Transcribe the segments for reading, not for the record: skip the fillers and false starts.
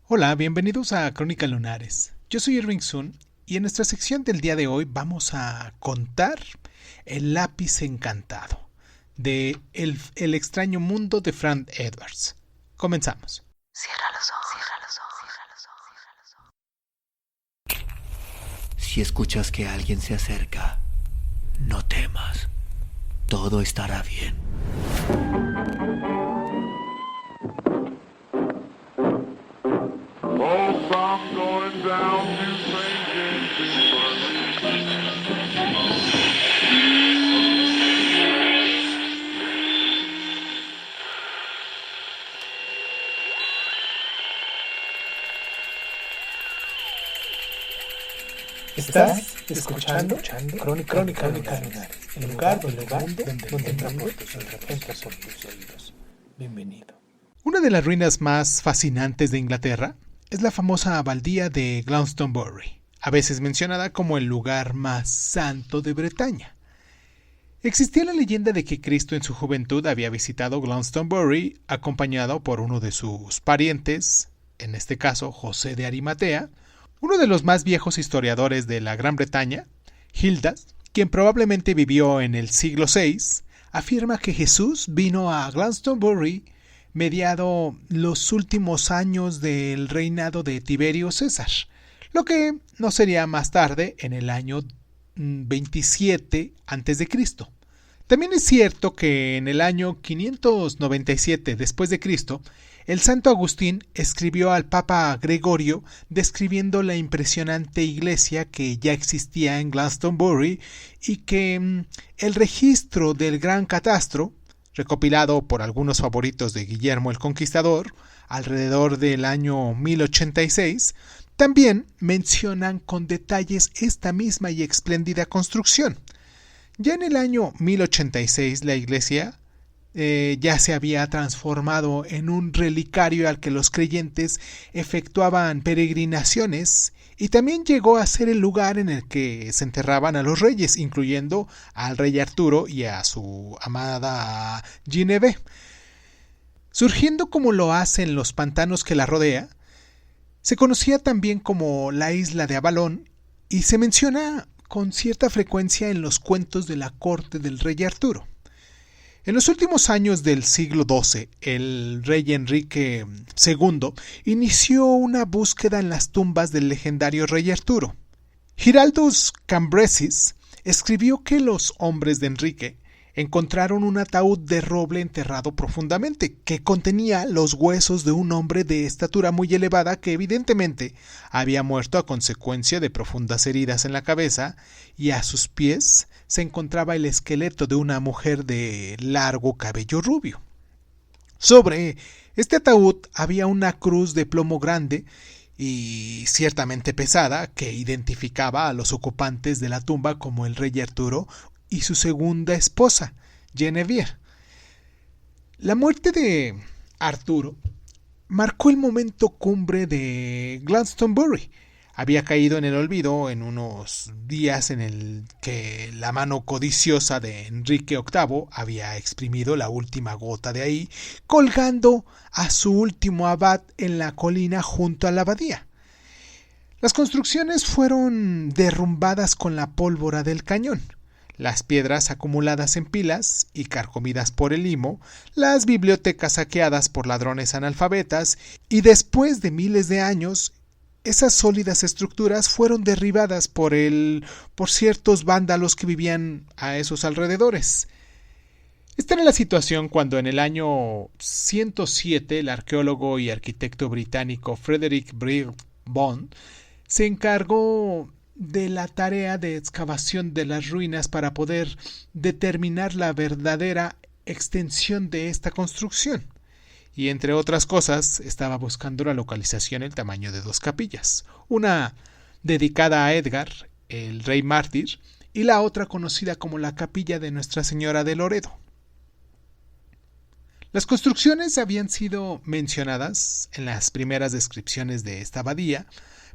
Hola, bienvenidos a Crónicas Lunares. Yo soy Irving Sun y en nuestra sección del día de hoy vamos a contar El lápiz encantado de El extraño mundo de Frank Edwards. Comenzamos. Cierra los ojos, cierra los ojos, cierra los ojos, cierra los ojos. Si escuchas que alguien se acerca, no temas. Todo estará bien. Oh, I'm going down to St. James Infirmary. Estás escuchando Crónica Lunares, el lugar donde entramos por tus oídos. Bienvenido. Una de las ruinas más fascinantes de Inglaterra es la famosa abadía de Glastonbury, a veces mencionada como el lugar más santo de Bretaña. Existía la leyenda de que Cristo en su juventud había visitado Glastonbury acompañado por uno de sus parientes, en este caso José de Arimatea, uno de los más viejos historiadores de la Gran Bretaña, Gildas, quien probablemente vivió en el siglo VI, afirma que Jesús vino a Glastonbury mediado los últimos años del reinado de Tiberio César, lo que no sería más tarde en el año 27 a.C. También es cierto que en el año 597 después de Cristo, el santo Agustín escribió al Papa Gregorio describiendo la impresionante iglesia que ya existía en Glastonbury y que el registro del gran catastro, recopilado por algunos favoritos de Guillermo el Conquistador, alrededor del año 1086, también mencionan con detalles esta misma y espléndida construcción. Ya en el año 1086 la iglesia ya se había transformado en un relicario al que los creyentes efectuaban peregrinaciones y también llegó a ser el lugar en el que se enterraban a los reyes, incluyendo al rey Arturo y a su amada Guinevere. Surgiendo como lo hace en los pantanos que la rodea, se conocía también como la isla de Avalón y se menciona con cierta frecuencia en los cuentos de la corte del rey Arturo. En los últimos años del siglo XII, el rey Enrique II inició una búsqueda en las tumbas del legendario rey Arturo. Giraldus Cambrensis escribió que los hombres de Enrique encontraron un ataúd de roble enterrado profundamente, que contenía los huesos de un hombre de estatura muy elevada que evidentemente había muerto a consecuencia de profundas heridas en la cabeza, y a sus pies se encontraba el esqueleto de una mujer de largo cabello rubio. Sobre este ataúd había una cruz de plomo grande y ciertamente pesada que identificaba a los ocupantes de la tumba como el rey Arturo y su segunda esposa, Guinevere. La muerte de Arturo marcó el momento cumbre de Glastonbury. Había caído en el olvido en unos días en el que la mano codiciosa de Enrique VIII había exprimido la última gota de ahí, colgando a su último abad en la colina junto a la abadía. Las construcciones fueron derrumbadas con la pólvora del cañón, las piedras acumuladas en pilas y carcomidas por el limo, las bibliotecas saqueadas por ladrones analfabetas, y después de miles de años, esas sólidas estructuras fueron derribadas por ciertos vándalos que vivían a esos alrededores. Esta era la situación cuando en el año 107 el arqueólogo y arquitecto británico Frederick Brill Bond se encargó de la tarea de excavación de las ruinas para poder determinar la verdadera extensión de esta construcción. Y entre otras cosas estaba buscando la localización y el tamaño de dos capillas, una dedicada a Edgar, el rey mártir, y la otra conocida como la capilla de Nuestra Señora de Loredo. Las construcciones habían sido mencionadas en las primeras descripciones de esta abadía,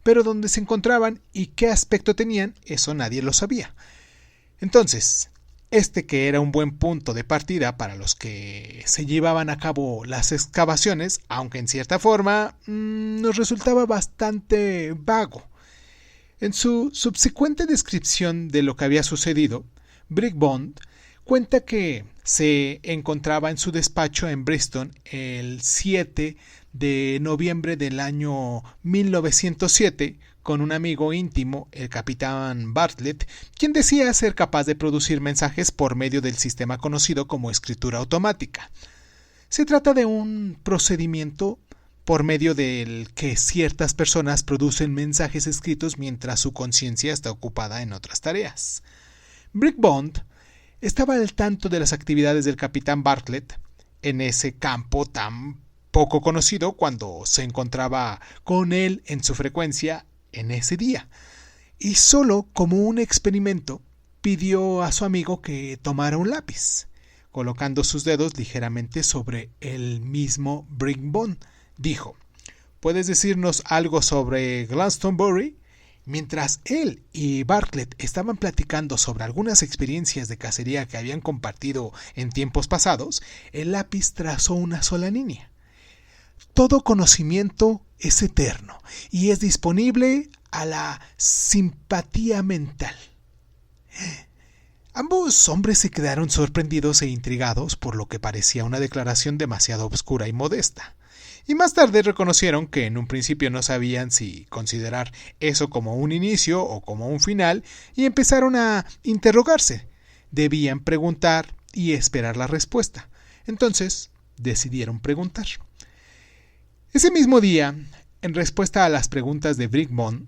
pero dónde se encontraban y qué aspecto tenían, eso nadie lo sabía. Entonces, que era un buen punto de partida para los que se llevaban a cabo las excavaciones, aunque en cierta forma nos resultaba bastante vago. En su subsecuente descripción de lo que había sucedido, Brick Bond cuenta que se encontraba en su despacho en Bristol el 7 de noviembre del año 1907 con un amigo íntimo, el capitán Bartlett, quien decía ser capaz de producir mensajes por medio del sistema conocido como escritura automática. Se trata de un procedimiento por medio del que ciertas personas producen mensajes escritos mientras su conciencia está ocupada en otras tareas. Brick Bond estaba al tanto de las actividades del capitán Bartlett en ese campo tan poco conocido cuando se encontraba con él en su frecuencia en ese día, y solo como un experimento pidió a su amigo que tomara un lápiz. Colocando sus dedos ligeramente sobre el mismo Brick Bond, dijo: ¿puedes decirnos algo sobre Glastonbury? Mientras él y Bartlett estaban platicando sobre algunas experiencias de cacería que habían compartido en tiempos pasados, el lápiz trazó una sola línea. Todo conocimiento es eterno y es disponible a la simpatía mental. Ambos hombres se quedaron sorprendidos e intrigados por lo que parecía una declaración demasiado obscura y modesta. Y más tarde reconocieron que en un principio no sabían si considerar eso como un inicio o como un final, y empezaron a interrogarse. Debían preguntar y esperar la respuesta. Entonces decidieron preguntar. Ese mismo día, en respuesta a las preguntas de Brick Bond,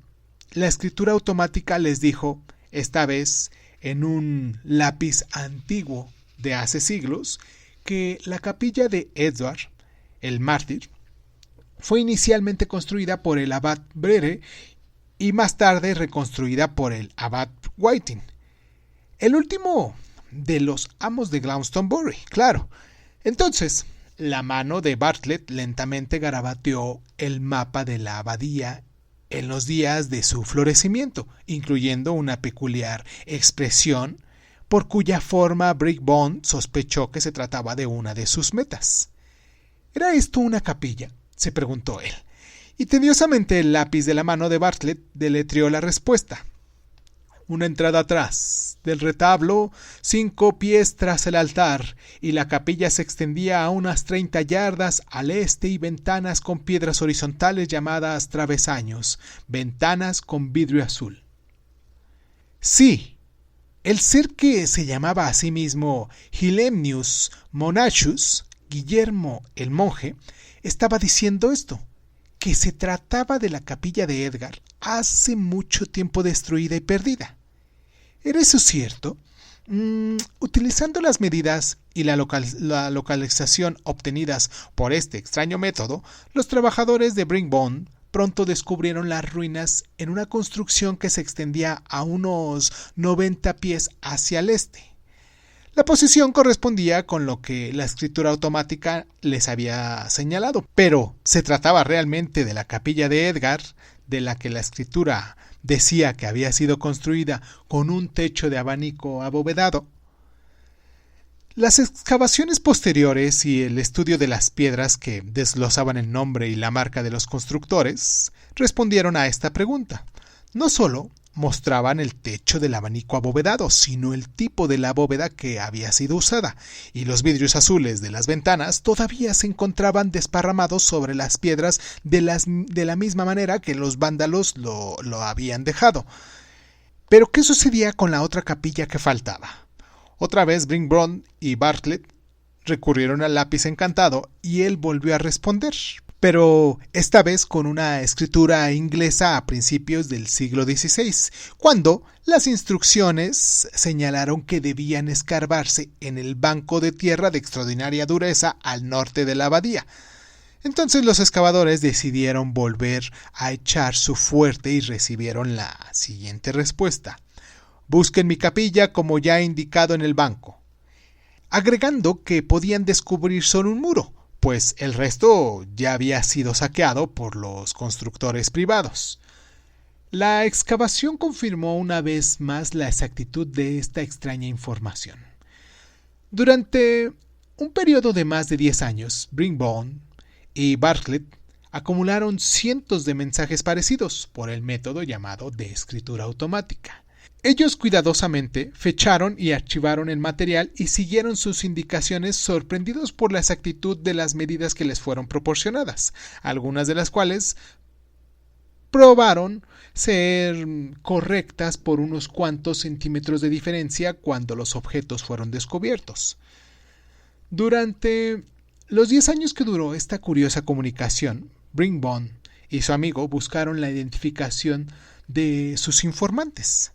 la escritura automática les dijo, esta vez en un lápiz antiguo de hace siglos, que la capilla de Edward, el mártir, fue inicialmente construida por el abad Brere y más tarde reconstruida por el abad Whiting, el último de los amos de Glastonbury, claro. Entonces, la mano de Bartlett lentamente garabateó el mapa de la abadía en los días de su florecimiento, incluyendo una peculiar expresión por cuya forma Brick Bond sospechó que se trataba de una de sus metas. ¿Era esto una capilla?, se preguntó él, y tediosamente el lápiz de la mano de Bartlett deletreó la respuesta. Una entrada atrás del retablo, 5 pies tras el altar, y la capilla se extendía a unas 30 yardas al este y ventanas con piedras horizontales llamadas travesaños, ventanas con vidrio azul. Sí, el ser que se llamaba a sí mismo Hillenius Monachus, Guillermo el monje, estaba diciendo esto, que se trataba de la capilla de Edgar hace mucho tiempo destruida y perdida. ¿Era eso cierto? Utilizando las medidas y la localización obtenidas por este extraño método, los trabajadores de Brick Bond pronto descubrieron las ruinas en una construcción que se extendía a unos 90 pies hacia el este. La posición correspondía con lo que la escritura automática les había señalado, pero ¿se trataba realmente de la capilla de Edgar, de la que la escritura decía que había sido construida con un techo de abanico abovedado? Las excavaciones posteriores y el estudio de las piedras que desglosaban el nombre y la marca de los constructores respondieron a esta pregunta. No solo mostraban el techo del abanico abovedado, sino el tipo de la bóveda que había sido usada, y los vidrios azules de las ventanas todavía se encontraban desparramados sobre las piedras de la misma manera que los vándalos lo habían dejado. Pero ¿qué sucedía con la otra capilla que faltaba? Otra vez Brick Bond y Bartlett recurrieron al lápiz encantado y él volvió a responder, pero esta vez con una escritura inglesa a principios del siglo XVI, cuando las instrucciones señalaron que debían escarbarse en el banco de tierra de extraordinaria dureza al norte de la abadía. Entonces los excavadores decidieron volver a echar su fuerte y recibieron la siguiente respuesta: busquen mi capilla como ya he indicado en el banco, agregando que podían descubrir solo un muro, pues el resto ya había sido saqueado por los constructores privados. La excavación confirmó una vez más la exactitud de esta extraña información. Durante un periodo de más de 10 años, Brinkbaum y Bartlett acumularon cientos de mensajes parecidos por el método llamado de escritura automática. Ellos cuidadosamente fecharon y archivaron el material y siguieron sus indicaciones sorprendidos por la exactitud de las medidas que les fueron proporcionadas, algunas de las cuales probaron ser correctas por unos cuantos centímetros de diferencia cuando los objetos fueron descubiertos. Durante los 10 años que duró esta curiosa comunicación, Brinkbaum y su amigo buscaron la identificación de sus informantes.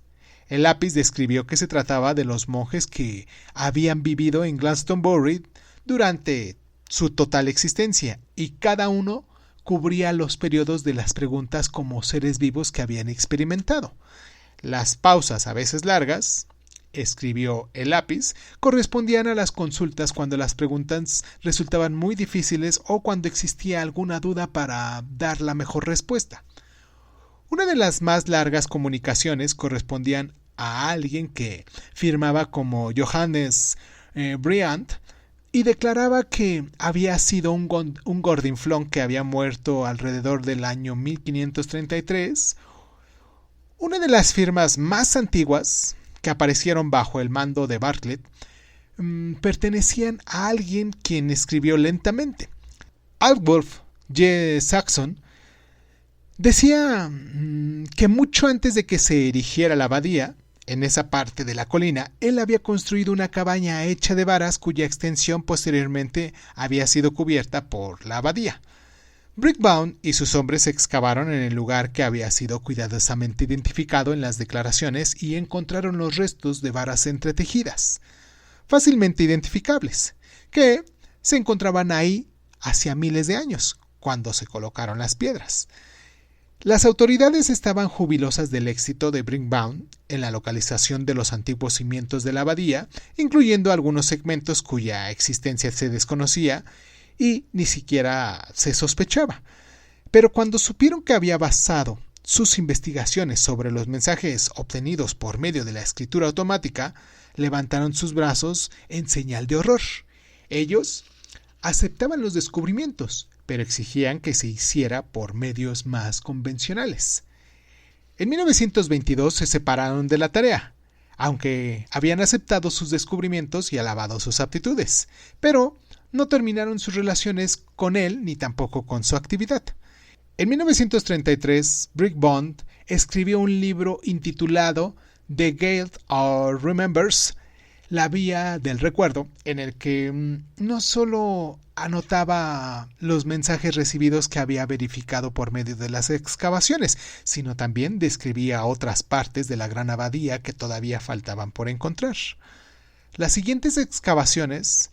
El lápiz describió que se trataba de los monjes que habían vivido en Glastonbury durante su total existencia, y cada uno cubría los periodos de las preguntas como seres vivos que habían experimentado. Las pausas, a veces largas, escribió el lápiz, correspondían a las consultas cuando las preguntas resultaban muy difíciles o cuando existía alguna duda para dar la mejor respuesta. Una de las más largas comunicaciones correspondían a alguien que firmaba como Johannes Briand y declaraba que había sido un gordinflón que había muerto alrededor del año 1533. Una de las firmas más antiguas que aparecieron bajo el mando de Bartlett pertenecían a alguien quien escribió lentamente. Alwulf G. Saxon decía que mucho antes de que se erigiera la abadía, en esa parte de la colina, él había construido una cabaña hecha de varas cuya extensión posteriormente había sido cubierta por la abadía. Brinkbaum y sus hombres excavaron en el lugar que había sido cuidadosamente identificado en las declaraciones y encontraron los restos de varas entretejidas, fácilmente identificables, que se encontraban ahí hacía miles de años, cuando se colocaron las piedras. Las autoridades estaban jubilosas del éxito de Brinkbaum en la localización de los antiguos cimientos de la abadía, incluyendo algunos segmentos cuya existencia se desconocía y ni siquiera se sospechaba. Pero cuando supieron que había basado sus investigaciones sobre los mensajes obtenidos por medio de la escritura automática, levantaron sus brazos en señal de horror. Ellos aceptaban los descubrimientos, pero exigían que se hiciera por medios más convencionales. En 1922 se separaron de la tarea, aunque habían aceptado sus descubrimientos y alabado sus aptitudes, pero no terminaron sus relaciones con él ni tampoco con su actividad. En 1933, Brinkbaum escribió un libro intitulado The Guild of Remembers, la vía del recuerdo, en el que no solo anotaba los mensajes recibidos que había verificado por medio de las excavaciones, sino también describía otras partes de la gran abadía que todavía faltaban por encontrar. Las siguientes excavaciones,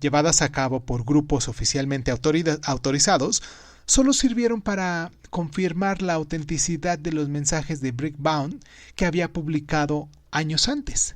llevadas a cabo por grupos oficialmente autorizados, solo sirvieron para confirmar la autenticidad de los mensajes de Brinkbaum que había publicado años antes.